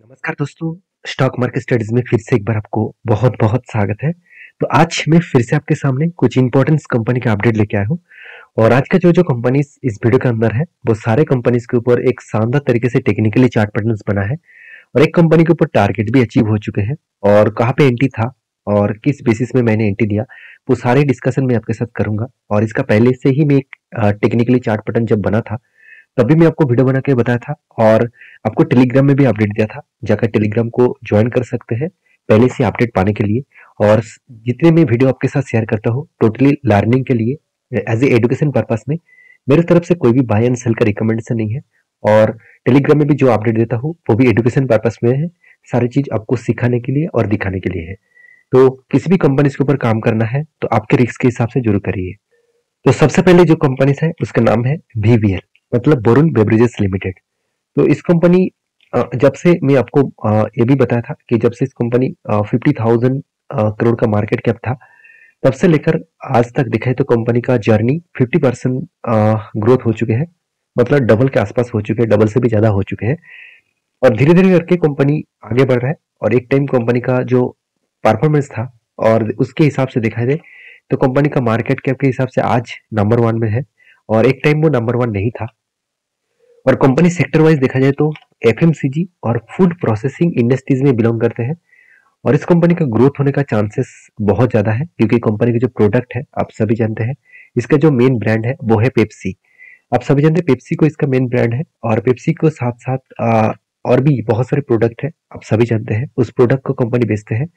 नमस्कार दोस्तों। Stock market studies में फिर से एक बार आपको बहुत बहुत स्वागत है। तो आज मैं फिर से आपके सामने कुछ इंपॉर्टेंट कंपनी का अपडेट लेके आया हूँ। और आज का जो कंपनीज इस वीडियो के अंदर है वो सारे कंपनीज के ऊपर एक शानदार तरीके से टेक्निकली चार्ट पैटर्न्स बना है और एक कंपनी के ऊपर टारगेट भी अचीव हो चुके हैं और कहाँ पे एंट्री था और किस बेसिस में मैंने एंट्री दिया वो सारे डिस्कशन मैं आपके साथ करूंगा। और इसका पहले से ही मैं एक टेक्निकली चार्ट पैटर्न जब बना था तभी मैं आपको वीडियो बना के बताया था और आपको टेलीग्राम में भी अपडेट दिया था। जाकर टेलीग्राम को ज्वाइन कर सकते हैं पहले से अपडेट पाने के लिए। और जितने मैं वीडियो आपके साथ शेयर करता हूँ टोटली लर्निंग के लिए एज ए एजुकेशन पर्पस में, मेरी तरफ से कोई भी बाय एंड सेल का रिकमेंडेशन नहीं है। और टेलीग्राम में भी जो अपडेट देता हूँ वो भी एजुकेशन पर्पस में है, सारी चीज आपको सिखाने के लिए और दिखाने के लिए है। तो किसी भी कंपनी के ऊपर काम करना है तो आपके रिस्क के हिसाब से जरूर करिए। तो सबसे पहले जो कंपनी है उसका नाम है VVL, मतलब वरुण बेवरेजेस लिमिटेड। तो इस कंपनी जब से मैं आपको ये भी बताया था कि जब से इस कंपनी 50,000 करोड़ का मार्केट कैप था तब से लेकर आज तक दिखाए तो कंपनी का जर्नी 50% ग्रोथ हो चुके हैं, मतलब डबल के आसपास हो चुके हैं, डबल से भी ज्यादा हो चुके हैं। और धीरे धीरे करके कंपनी आगे बढ़ रहा है और एक टाइम कंपनी का जो परफॉर्मेंस था और उसके हिसाब से देखा जाए तो कंपनी का मार्केट कैप के हिसाब से आज नंबर वन में है और एक टाइम वो नंबर वन नहीं था। और कंपनी सेक्टर वाइज देखा जाए तो FMCG और फूड प्रोसेसिंग इंडस्ट्रीज में बिलोंग करते हैं। और इस कंपनी का ग्रोथ होने का चांसेस बहुत ज्यादा है क्योंकि कंपनी के जो प्रोडक्ट है आप सभी जानते हैं। इसका जो मेन ब्रांड है वो है पेप्सी। आप सभी जानते हैं पेप्सी को इसका मेन ब्रांड है और पेप्सी को साथ साथ और भी बहुत सारे प्रोडक्ट है आप सभी जानते हैं, उस प्रोडक्ट को कंपनी बेचते हैं।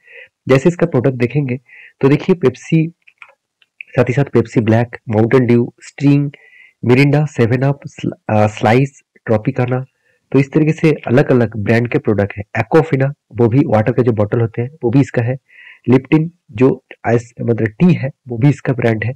जैसे इसका प्रोडक्ट देखेंगे तो देखिए पेप्सी, साथ ही साथ Pepsi black, Mountain Dew, string, Mirinda, seven up, slice, Tropicana. तो इस तरीके से अलग अलग ब्रांड के प्रोडक्ट है। एक्वाफिना, वो भी वाटर के जो बॉटल होते हैं वो भी इसका है। लिप्टिन जो आइस मतलब टी है वो भी इसका ब्रांड है।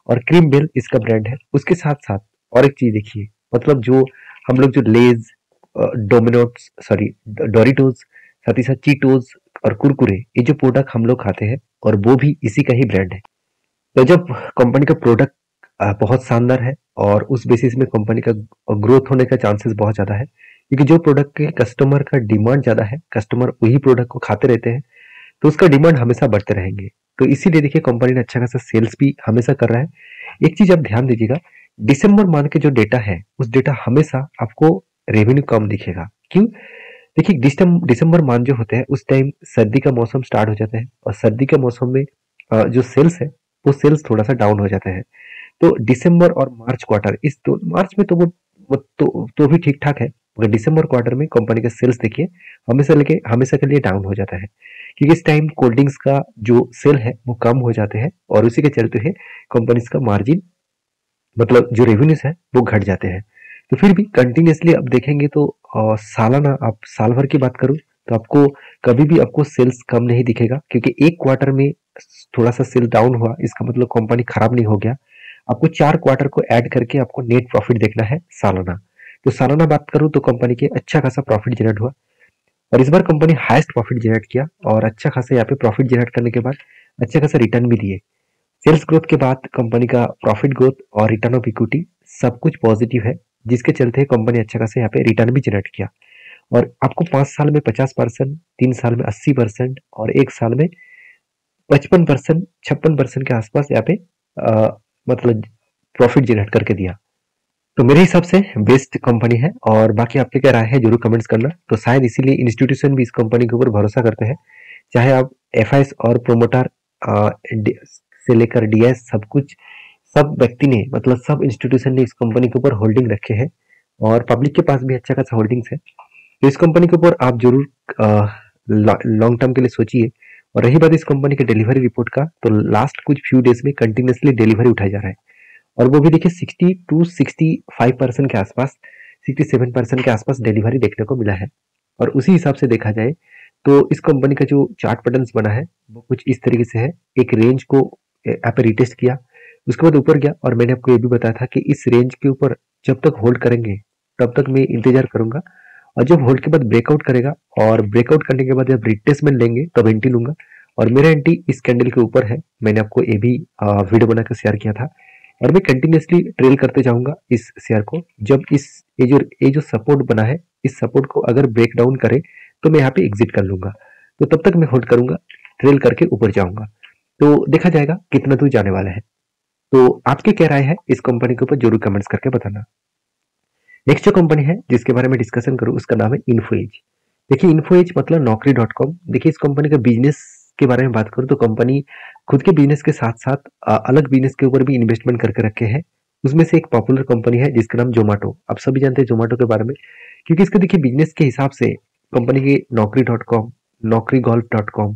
और क्रीम बेल इसका ब्रांड है। उसके साथ साथ और एक चीज देखिए, मतलब जो हम लोग जो लेज, डोमिनोज, सॉरी डोरिटोज, साथ ही साथ चीटोज और कुरकुरे, ये जो प्रोडक्ट हम लोग खाते हैं और वो भी इसी का ही ब्रांड है। तो जब कंपनी का प्रोडक्ट बहुत शानदार है और उस बेसिस में कंपनी का ग्रोथ होने का चांसेस बहुत ज्यादा है क्योंकि जो प्रोडक्ट के कस्टमर का डिमांड ज्यादा है, कस्टमर वही प्रोडक्ट को खाते रहते हैं तो उसका डिमांड हमेशा बढ़ते रहेंगे। तो इसीलिए देखिए कंपनी ने अच्छा खासा सेल्स भी हमेशा कर रहा है। एक चीज आप ध्यान दीजिएगा, दिसंबर मंथ के जो डेटा है उस डेटा हमेशा आपको रेवेन्यू कम दिखेगा। क्यों? देखिए दिसंबर मंथ जो होते हैं उस टाइम सर्दी का मौसम स्टार्ट हो जाता है और सर्दी के मौसम में जो सेल्स है वो सेल्स थोड़ा सा डाउन हो जाते हैं। तो दिसंबर और मार्च क्वार्टर, इस दो मार्च में तो वो भी ठीक ठाक है, मगर दिसंबर क्वार्टर में कंपनी का सेल्स देखिए हमेशा के लिए डाउन हो जाता है क्योंकि इस टाइम कोल्ड ड्रिंक्स का जो सेल है वो कम हो जाते हैं और उसी के चलते है कंपनीज का मार्जिन, मतलब जो रेवेन्यूज है वो घट जाते हैं। तो फिर भी कंटिन्यूसली आप देखेंगे तो सालाना, आप साल भर की बात करूं तो आपको कभी भी आपको सेल्स कम नहीं दिखेगा क्योंकि एक क्वार्टर में थोड़ा सा सेल डाउन हुआ इसका मतलब कंपनी खराब नहीं हो गया। आपको 4 क्वार्टर को ऐड करके आपको नेट प्रॉफिट देखना है सालाना। तो सालाना बात करूं तो कंपनी के अच्छा खासा प्रॉफिट जनरेट हुआ और इस बार कंपनी हाईएस्ट प्रॉफिट जनरेट किया और अच्छा खासा यहाँ पे प्रॉफिट जनरेट करने के बाद अच्छा खासा रिटर्न भी दिए। सेल्स ग्रोथ के बाद कंपनी का प्रॉफिट ग्रोथ और रिटर्न ऑफ इक्विटी सब कुछ पॉजिटिव है, जिसके चलते कंपनी अच्छा खासा यहाँ पे रिटर्न भी जनरेट किया। और आपको 5 साल में 50%, 3 साल में 80% और एक साल में 55%, 56% के आसपास यहाँ पे मतलब प्रॉफिट जनरेट करके दिया। तो मेरे हिसाब से बेस्ट कंपनी है और बाकी आपके क्या राय है जरूर कमेंट्स करना। तो शायद इसीलिए इंस्टीट्यूशन भी इस कंपनी के ऊपर भरोसा करते हैं, चाहे आप FIs और प्रोमोटर से लेकर DS सब कुछ, सब व्यक्ति ने, मतलब सब इंस्टीट्यूशन ने इस कंपनी के ऊपर होल्डिंग रखे हैं और पब्लिक के पास भी अच्छा खासा होल्डिंग्स है। तो इस कंपनी के ऊपर आप जरूर लॉन्ग टर्म के लिए सोचिए। और रही बात इस कंपनी के डिलीवरी रिपोर्ट का, तो लास्ट कुछ फ्यू डेज में कंटिन्यूसली डिलीवरी उठाया जा रहा है और वो भी देखिए 60 to 65% के आसपास, 67% के आसपास डिलीवरी देखने को मिला है। और उसी हिसाब से देखा जाए तो इस कंपनी का जो चार्ट पैटर्न्स बना है वो कुछ इस तरीके से है। एक रेंज को यहाँ पे रिटेस्ट किया, उसके बाद ऊपर गया और मैंने आपको ये भी बताया था कि इस रेंज के ऊपर जब तक होल्ड करेंगे तब तक मैं इंतजार करूंगा और जब होल्ड के बाद ब्रेकआउट करेगा और ब्रेकआउट करने के बाद जब रिट्रेसमेंट लेंगे तब एंट्री लूंगा। और मेरा एंट्री इस कैंडल के ऊपर है, मैंने आपको ये भी वीडियो बनाकर शेयर किया था और मैं कंटिन्यूसली ट्रेल करते जाऊंगा इस शेयर को। जब इस ये जो सपोर्ट बना है, इस सपोर्ट को अगर ब्रेक डाउन करे तो मैं यहाँ पे एग्जिट कर लूंगा। तो तब तक मैं होल्ड करूंगा, ट्रेल करके ऊपर जाऊंगा। तो देखा जाएगा कितना दूर जाने वाला है। तो आपकी क्या राय है इस कंपनी के ऊपर, जरूर कमेंट्स करके बताना। नेक्स्ट जो कंपनी है जिसके बारे में डिस्कशन करूँ उसका नाम है इन्फोएज। देखिए इन्फोएज मतलब नौकरी.com। देखिए इस कंपनी का बिजनेस के बारे में बात करूँ तो कंपनी खुद के बिजनेस के साथ साथ अलग बिजनेस के ऊपर भी इन्वेस्टमेंट करके रखे हैं। उसमें से एक पॉपुलर कंपनी है जिसका नाम जोमेटो। आप सभी जानते हैं जोमेटो के बारे में, क्योंकि इसके देखिए बिजनेस के हिसाब से कंपनी के नौकरी.com, नौकरीगोल्फ.com,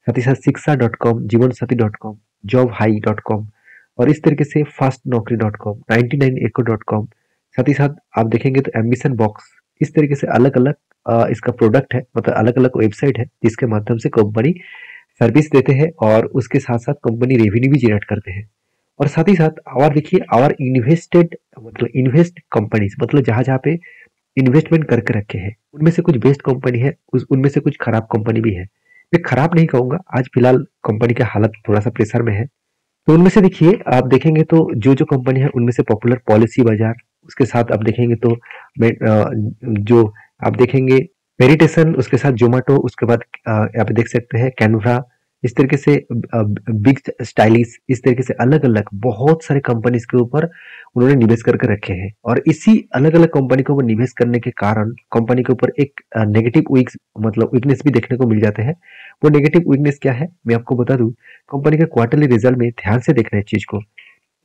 साथ ही साथ शिक्षा.com, जीवनसाथी.com, जॉबहाई.com और इस तरीके से फास्ट नौकरी.com, 99echo.com, साथ ही साथ आप देखेंगे तो एम्बिशन बॉक्स, इस तरीके से अलग अलग इसका प्रोडक्ट है, मतलब अलग अलग वेबसाइट है जिसके माध्यम से कंपनी सर्विस देते हैं और उसके साथ साथ कंपनी रेवेन्यू भी जनरेट करते हैं। और साथ ही साथ और देखिए और इन्वेस्टेड मतलब इन्वेस्ट कंपनीज, मतलब जहां जहां पे इन्वेस्टमेंट करके रखे हैं उनमें से कुछ बेस्ट कंपनी है, उनमें से कुछ खराब कंपनी भी है। मैं खराब नहीं कहूंगा, आज फिलहाल कंपनी का हालत थोड़ा सा प्रेशर में है। तो उनमें से देखिए आप देखेंगे तो जो कंपनी है उनमें से पॉपुलर पॉलिसी बाजार, उसके साथ आप देखेंगे तो जो आप देखेंगे मेडिटेशन, उसके साथ जोमेटो, उसके बाद यहाँ पे देख सकते हैं कैनवा, इस तरीके से बिग स्टाइलिश, इस तरीके से अलग अलग बहुत सारे कंपनीज के ऊपर उन्होंने निवेश करके रखे हैं। और इसी अलग अलग कंपनी के ऊपर निवेश करने के कारण कंपनी के ऊपर एक नेगेटिव वीकनेस भी देखने को मिल जाते हैं। वो नेगेटिव वीकनेस क्या है मैं आपको बता दूं। कंपनी के क्वार्टरली रिजल्ट में ध्यान से देखना है चीज को।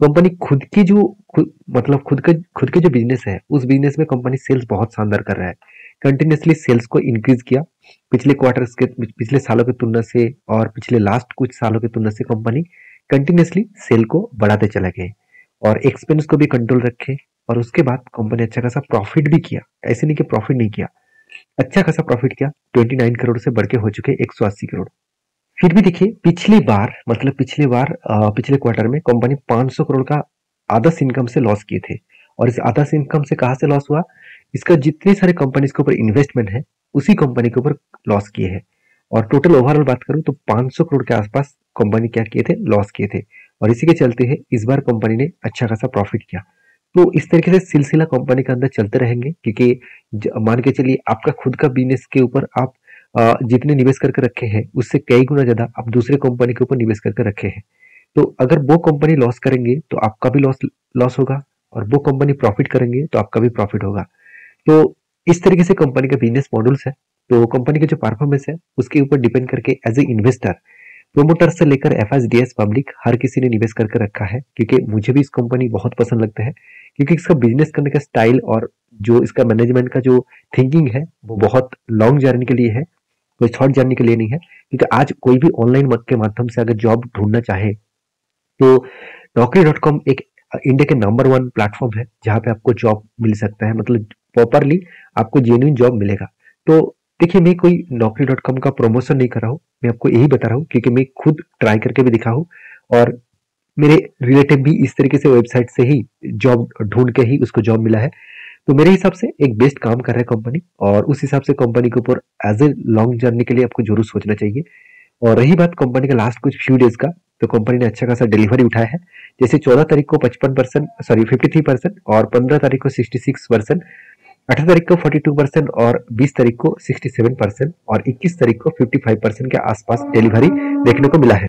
कंपनी खुद की जो मतलब खुद के जो बिजनेस है उस बिजनेस में कंपनी सेल्स बहुत शानदार कर रहा है। कंटिन्यूसली सेल्स को इंक्रीज किया पिछले क्वार्टर्स के, पिछले सालों की तुलना से और पिछले लास्ट कुछ सालों की तुलना से कंपनी कंटिन्यूसली सेल को बढ़ाते चला गए और एक्सपेंस को भी कंट्रोल रखे। और उसके बाद कंपनी अच्छा खासा प्रॉफिट भी किया, ऐसे नहीं कि प्रॉफिट नहीं किया, अच्छा खासा प्रॉफिट किया। 29 करोड़ से बढ़ के हो चुके 180 करोड़। फिर भी देखिए पिछले क्वार्टर में कंपनी 500 करोड़ का आदर्श इनकम से लॉस किए थे। और इस आदर्श इनकम से कहां से लॉस हुआ, इसका जितने सारे कंपनीज के ऊपर इन्वेस्टमेंट है उसी कंपनी के ऊपर लॉस किए हैं। और टोटल ओवरऑल बात करूं तो 500 करोड़ के आसपास कंपनी क्या किए थे, लॉस किए थे। और इसी के चलते है इस बार कंपनी ने अच्छा खासा प्रॉफिट किया। तो इस तरीके से सिलसिला कंपनी के अंदर चलते रहेंगे, क्योंकि मान के चलिए आपका खुद का बिजनेस के ऊपर आप जितने निवेश करके रखे हैं उससे कई गुना ज्यादा आप दूसरे कंपनी के ऊपर निवेश करके रखे हैं। तो अगर वो कंपनी लॉस करेंगे तो आपका भी लॉस होगा, और वो कंपनी प्रॉफिट करेंगे तो आपका भी प्रॉफिट होगा। तो इस तरीके से कंपनी का बिजनेस मॉडल्स है। तो कंपनी का जो परफॉर्मेंस है उसके ऊपर डिपेंड करके एज ए इन्वेस्टर, प्रोमोटर से लेकर एफएसडीएस पब्लिक हर किसी ने निवेश करके रखा है, क्योंकि मुझे भी इस कंपनी बहुत पसंद लगता है। क्योंकि इसका बिजनेस करने का स्टाइल और जो इसका मैनेजमेंट का जो थिंकिंग है वो बहुत लॉन्ग जर्नी के लिए है, कोई शॉर्ट जर्नी के लिए नहीं है। क्योंकि आज कोई भी ऑनलाइन के माध्यम से अगर जॉब ढूंढना चाहे तो नौकरी.com एक इंडिया के नंबर 1 प्लेटफॉर्म है जहां पे आपको जॉब मिल सकता है, मतलब प्रॉपरली आपको जेन्युइन जॉब मिलेगा। तो देखिए मैं कोई नौकरी.com का प्रमोशन नहीं कर रहा हूँ, मैं आपको यही बता रहा हूँ क्योंकि मैं खुद ट्राई करके भी दिखा हूँ और मेरे रिलेटिव भी इस तरीके से वेबसाइट से ही जॉब ढूंढ के ही उसको जॉब मिला है। तो मेरे हिसाब से एक बेस्ट काम कर रहा है कंपनी, और उस हिसाब से कंपनी के ऊपर एज ए लॉन्ग जर्नी के लिए आपको जरूर सोचना चाहिए। और रही बात कंपनी का लास्ट कुछ फ्यू डेज का, तो कंपनी ने अच्छा खासा डिलीवरी उठाया है। जैसे 14 तारीख को 55%, सॉरी 53%, और 15 तारीख को 66%, 18 तारीख को 42% और 20 तारीख को 67% और 21 तारीख को 55% के आसपास डिलीवरी देखने को मिला है।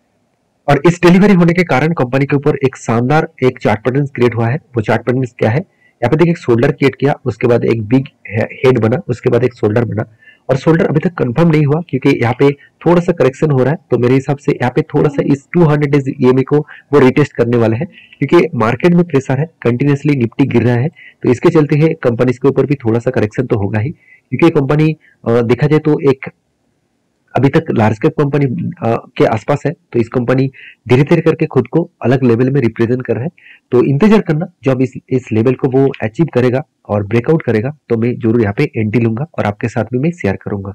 और इस डिलीवरी होने के कारण कंपनी के ऊपर एक शानदार एक चार्ट पैटर्न क्रिएट हुआ है। वो चार्ट पैटर्न क्या है, यहाँ पे देखिए एक शोल्डर क्रिएट किया, उसके बाद एक बिग हेड बना, उसके बाद एक शोल्डर बना। और शोल्डर अभी तक कंफर्म नहीं हुआ क्योंकि यहाँ पे थोड़ा सा करेक्शन हो रहा है। तो मेरे हिसाब से यहाँ पे थोड़ा सा इस 200 डेज ईएमए को वो रिटेस्ट करने वाले हैं, क्योंकि मार्केट में प्रेशर है, कंटिन्यूसली निफ्टी गिर रहा है। तो इसके चलते है कंपनी के ऊपर भी थोड़ा सा करेक्शन तो होगा ही, क्योंकि कंपनी देखा जाए तो एक अभी तक लार्ज कैप कंपनी के आसपास है। तो इस कंपनी धीरे धीरे करके खुद को अलग लेवल में रिप्रेजेंट कर रहा है। तो इंतजार करना, जब इस लेवल को वो अचीव करेगा और ब्रेकआउट करेगा तो मैं जरूर यहाँ पे एंट्री लूंगा और आपके साथ भी मैं शेयर करूंगा।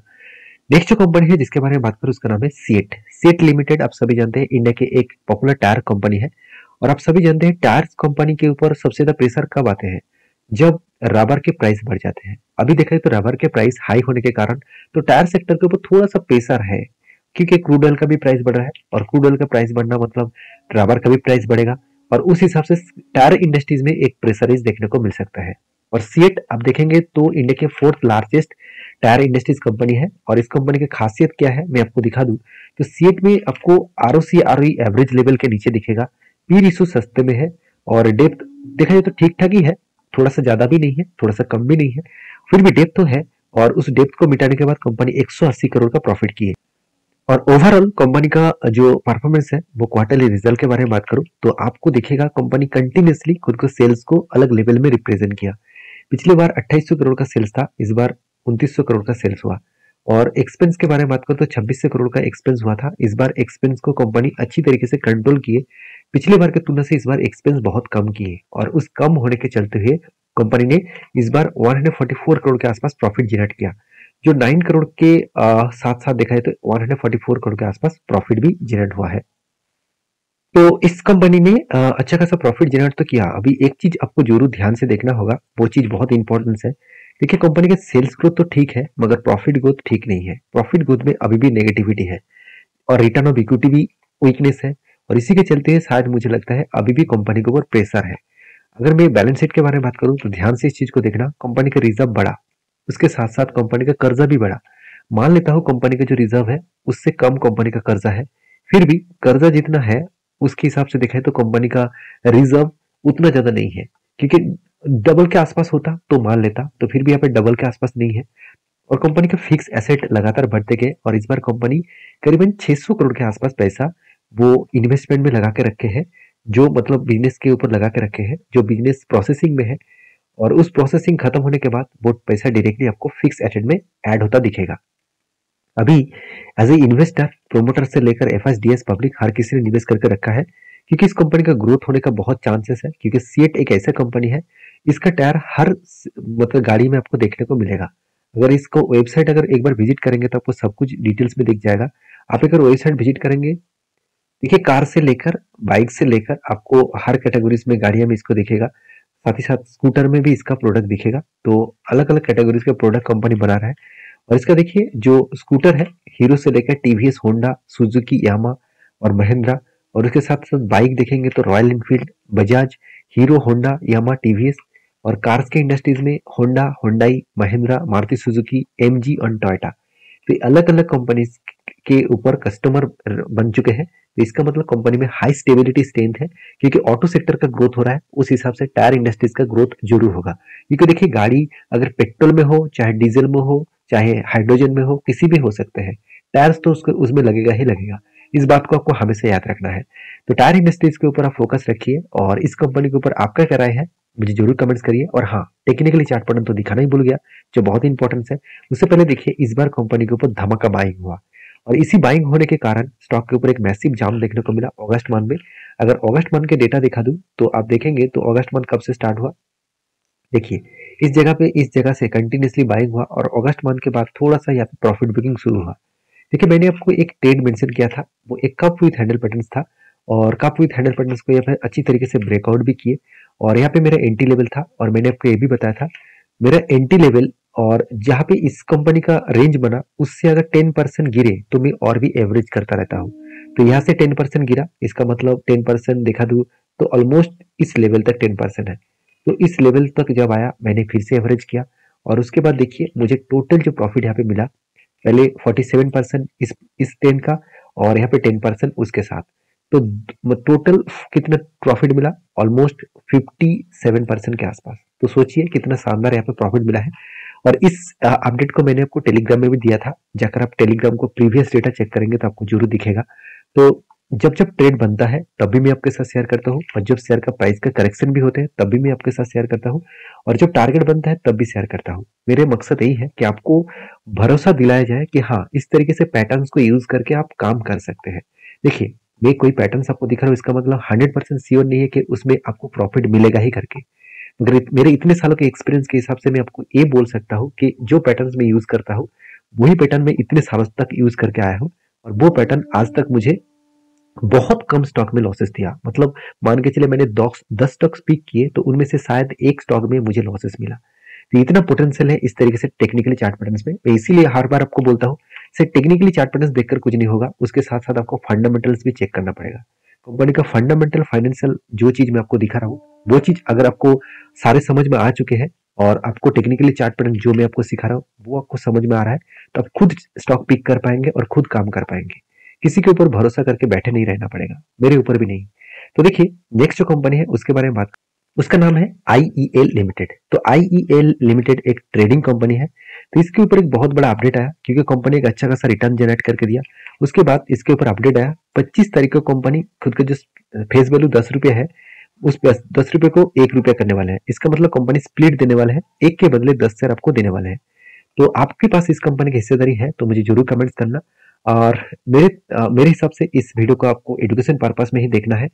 नेक्स्ट जो कंपनी है जिसके बारे में बात करूं उसका नाम है सीएट। सीएट लिमिटेड आप सभी जानते हैं इंडिया के एक पॉपुलर टायर कंपनी है। और आप सभी जानते हैं टायर कंपनी के ऊपर सबसे ज्यादा प्रेशर कब आते हैं, जब रबर के प्राइस बढ़ जाते हैं। अभी देखा तो रबर के प्राइस हाई होने के कारण तो टायर सेक्टर के ऊपर थोड़ा सा प्रेशर है, क्योंकि क्रूड ऑयल का भी प्राइस बढ़ रहा है और क्रूड ऑयल का प्राइस बढ़ना मतलब रबर का भी प्राइस बढ़ेगा और उस हिसाब से टायर इंडस्ट्रीज में एक प्रेशराइज देखने को मिल सकता है। और सीएट आप देखेंगे तो इंडिया के 4th largest tyre industries company है। और इस कंपनी की खासियत क्या है मैं आपको दिखा दूं तो सीएट में आपको आरओसी आरओई एवरेज लेवल के नीचे दिखेगा, पी रेशियो सस्ते में है और डेप्थ देखा जाए तो ठीक ठाक ही है, थोड़ा सा ज्यादा भी नहीं है थोड़ा सा कम भी नहीं है, फिर भी डेप्थ तो है। और उस डेप्थ को मिटाने के बाद कंपनी 180 करोड़ का प्रॉफिट की है। और ओवरऑल कंपनी का जो परफॉर्मेंस है वो क्वार्टरली रिजल्ट के बारे में बात करूं तो आपको दिखेगा कंपनी कंटिन्यूसली खुद को सेल्स को अलग लेवल में रिप्रेजेंट किया। पिछली बार 2800 करोड़ का सेल्स था, इस बार 2900 करोड़ का सेल्स हुआ। और एक्सपेंस के बारे में बात करूं तो 2600 करोड़ का एक्सपेंस हुआ था, इस बार एक्सपेंस को कंपनी अच्छी तरीके से कंट्रोल किए। पिछली बार की तुलना से इस बार एक्सपेंस बहुत कम किए और उस कम होने के चलते हुए कंपनी ने इस बार 144 करोड़ के आसपास प्रॉफिट जनरेट किया, जो 9 करोड़ के साथ साथ देखा जाए तो 144 करोड़ के आसपास प्रॉफिट भी जनरेट हुआ है। तो इस कंपनी ने अच्छा खासा प्रॉफिट जनरेट तो किया। अभी एक चीज आपको जरूर ध्यान से देखना होगा, वो चीज बहुत इंपॉर्टेंस है। देखिए कंपनी के सेल्स ग्रोथ तो ठीक है मगर प्रॉफिट ग्रोथ ठीक नहीं है, प्रॉफिट ग्रोथ में अभी भी नेगेटिविटी है और रिटर्न ऑफ इक्विटी भी वीकनेस है। और इसी के चलते शायद मुझे लगता है अभी भी कंपनी के ऊपर प्रेशर है। अगर मैं बैलेंस शीट के बारे में बात करूं तो ध्यान से इस चीज को देखना, कंपनी का रिजर्व बढ़ा, उसके साथ साथ कंपनी का कर्जा भी बढ़ा। मान लेता हूं कंपनी का जो रिजर्व है उससे कम कंपनी का कर्जा है, फिर भी कर्जा जितना है उसके हिसाब से देखा है तो कंपनी का रिजर्व उतना ज्यादा नहीं है, क्योंकि डबल के आसपास होता तो मान लेता, तो फिर भी यहाँ पे डबल के आसपास नहीं है। और कंपनी का फिक्स एसेट लगातार बढ़ते गए और इस बार कंपनी करीबन 600 करोड़ के आसपास पैसा वो इन्वेस्टमेंट में लगा के रखे हैं, जो मतलब बिजनेस के ऊपर लगा के रखे हैं, जो बिजनेस प्रोसेसिंग में है। और उस प्रोसेसिंग खत्म होने के बाद वो पैसा डायरेक्टली आपको फिक्स एसेट में ऐड होता दिखेगा। अभी एज ए इन्वेस्टर प्रोमोटर से लेकर एफएसडीएस पब्लिक हर किसी ने निवेश करके रखा है, क्योंकि इस कंपनी का ग्रोथ होने का बहुत चांसेस है। क्योंकि सीएट एक ऐसा कंपनी है, इसका टायर हर मतलब गाड़ी में आपको देखने को मिलेगा। अगर इसको वेबसाइट अगर एक बार विजिट करेंगे तो आपको सब कुछ डिटेल्स में दिख जाएगा। आप अगर वेबसाइट विजिट करेंगे, देखिए कार से लेकर बाइक से लेकर आपको हर कैटेगरीज में गाड़ियां में इसको दिखेगा, साथ ही साथ स्कूटर में भी इसका प्रोडक्ट दिखेगा। तो अलग अलग कैटेगरीज के प्रोडक्ट कंपनी बना रहा है। और इसका देखिए जो स्कूटर है, हीरो से लेकर टीवीएस, होंडा, सुजुकी, यामा और महिंद्रा। और उसके साथ साथ बाइक देखेंगे तो Royal Enfield, Bajaj, Hero, Honda, Yamaha, TVS. और कार्स के इंडस्ट्रीज में Honda, Hyundai, Mahindra, Maruti Suzuki, MG और टोयोटा। तो अलग अलग कंपनी के ऊपर कस्टमर बन चुके हैं। तो इसका मतलब कंपनी में हाई स्टेबिलिटी स्ट्रेंथ है, क्योंकि ऑटो सेक्टर का ग्रोथ हो रहा है उस हिसाब से टायर इंडस्ट्रीज का ग्रोथ जरूर होगा। क्योंकि देखिए गाड़ी अगर पेट्रोल में हो, चाहे डीजल में हो, चाहे हाइड्रोजन में हो, किसी भी हो सकते हैं, टायर्स तो उसमें लगेगा ही लगेगा। इस बात को आपको हमेशा याद रखना है। तो टायर इंडस्ट्रीज के ऊपर आप फोकस रखिए और इस कंपनी के ऊपर आपका क्या राय है मुझे जरूर कमेंट्स करिए। और हाँ, टेक्निकली चार्ट पैटर्न तो दिखाना ही भूल गया, जो बहुत इंपॉर्टेंट है। उससे पहले देखिए इस बार कंपनी के ऊपर धमाका बाइंग हुआ और इसी बाइंग होने के कारण स्टॉक के ऊपर एक मैसिव जाम देखने को मिला अगस्त मंथ में। अगर अगस्त मंथ के डेटा दिखा दूं तो आप देखेंगे तो अगस्त मंथ कब से स्टार्ट हुआ, देखिए इस जगह से कंटिन्यूसली बाइंग हुआ और अगस्त मंथ के बाद थोड़ा सा यहाँ पे प्रॉफिट बुकिंग शुरू हुआ। देखिए मैंने आपको एक ट्रेड मेंशन किया था, वो एक कप विथ हैंडल पैटर्न्स था और कप विथ हैंडल पैटर्न्स को यहाँ पे अच्छी तरीके से ब्रेकआउट भी किए। और यहाँ पे मेरा एंटी लेवल था और मैंने आपको ये भी बताया था मेरा एंटी लेवल, और जहाँ पे इस कंपनी का रेंज बना उससे अगर 10% गिरे तो मैं और भी एवरेज करता रहता हूँ। तो यहाँ से 10% गिरा, इसका मतलब 10% दिखा दूँ तो ऑलमोस्ट इस लेवल तक 10% है। तो इस लेवल तक जब आया मैंने फिर से एवरेज किया और उसके बाद देखिए मुझे टोटल जो प्रॉफिट यहाँ पे मिला, पहले 47% इस 10 का और यहाँ पे 10% उसके साथ, तो टोटल कितना प्रॉफिट मिला, ऑलमोस्ट 57% के आसपास। तो सोचिए कितना शानदार यहाँ पे प्रॉफिट मिला है। और इस अपडेट को मैंने आपको टेलीग्राम में भी दिया था, जाकर आप टेलीग्राम को प्रीवियस डेटा चेक करेंगे तो आपको जरूर दिखेगा। तो जब जब ट्रेड बनता है तब भी मैं आपके साथ शेयर करता हूँ और जब शेयर का प्राइस का करेक्शन भी होते हैं तब भी मैं आपके साथ शेयर करता हूँ और जब टारगेट बनता है तब भी शेयर करता हूँ। मेरे मकसद यही है कि आपको भरोसा दिलाया जाए कि हाँ इस तरीके से पैटर्न्स को यूज करके आप काम कर सकते हैं। देखिए मैं कोई पैटर्न्स आपको दिखा रहा हूँ इसका मतलब 100% श्योर नहीं है कि उसमें आपको प्रॉफिट मिलेगा ही करके, मगर मेरे इतने सालों के एक्सपीरियंस के हिसाब से मैं आपको ये बोल सकता हूँ कि जो पैटर्न्स मैं यूज करता हूँ वही पैटर्न मैं इतने सालों तक यूज करके आया हूँ और वो पैटर्न आज तक मुझे बहुत कम स्टॉक में लॉसेस दिया। मतलब मान के चले मैंने 10 स्टॉक्स पिक किए तो उनमें से शायद एक स्टॉक में मुझे लॉसेस मिला। तो इतना पोटेंशियल है इस तरीके से टेक्निकली चार्ट पैटर्न्स में। मैं इसीलिए हर बार आपको बोलता हूँ सिर्फ टेक्निकली चार्ट पैटर्न्स देखकर कुछ नहीं होगा, उसके साथ साथ आपको फंडामेंटल्स भी चेक करना पड़ेगा। कंपनी का फंडामेंटल फाइनेंशियल जो चीज मैं आपको दिखा रहा हूँ वो चीज अगर आपको सारे समझ में आ चुके हैं और आपको टेक्निकली चार्ट पैटर्न जो मैं आपको सिखा रहा हूँ वो आपको समझ में आ रहा है, तो आप खुद स्टॉक पिक कर पाएंगे और खुद काम कर पाएंगे। किसी के ऊपर भरोसा करके बैठे नहीं रहना पड़ेगा, मेरे ऊपर भी नहीं। तो देखिए, नेक्स्ट जो कंपनी है उसके बारे में बात, उसका नाम है आईईएल लिमिटेड। तो आईईएल लिमिटेड एक ट्रेडिंग कंपनी है। तो इसके ऊपर एक बहुत बड़ा अपडेट आया क्योंकि कंपनी एक अच्छा खासा रिटर्न जनरेट करके दिया। उसके बाद इसके ऊपर अपडेट आया 25 तारीख को कंपनी खुद का जो फेस वैल्यू 10 रुपये है उस 10 रुपये को 1 रुपया करने वाले हैं। इसका मतलब कंपनी स्प्लिट देने वाले हैं, एक के बदले 10 शेयर आपको देने वाले हैं। तो आपके पास इस कंपनी की हिस्सेदारी है तो मुझे जरूर कमेंट्स करना। और मेरे हिसाब से इस वीडियो को आपको एजुकेशन पर्पस में ही देखना है।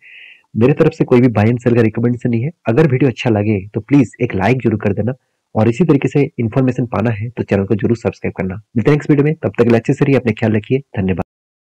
मेरे तरफ से कोई भी बाय एंड सेल का रिकमेंडेशन नहीं है। अगर वीडियो अच्छा लगे तो प्लीज एक लाइक जरूर कर देना, और इसी तरीके से इन्फॉर्मेशन पाना है तो चैनल को जरूर सब्सक्राइब करना। मिलते हैं नेक्स्ट वीडियो में, तब तक के लिए अच्छे से रहिए, अपने ख्याल रखिए, धन्यवाद।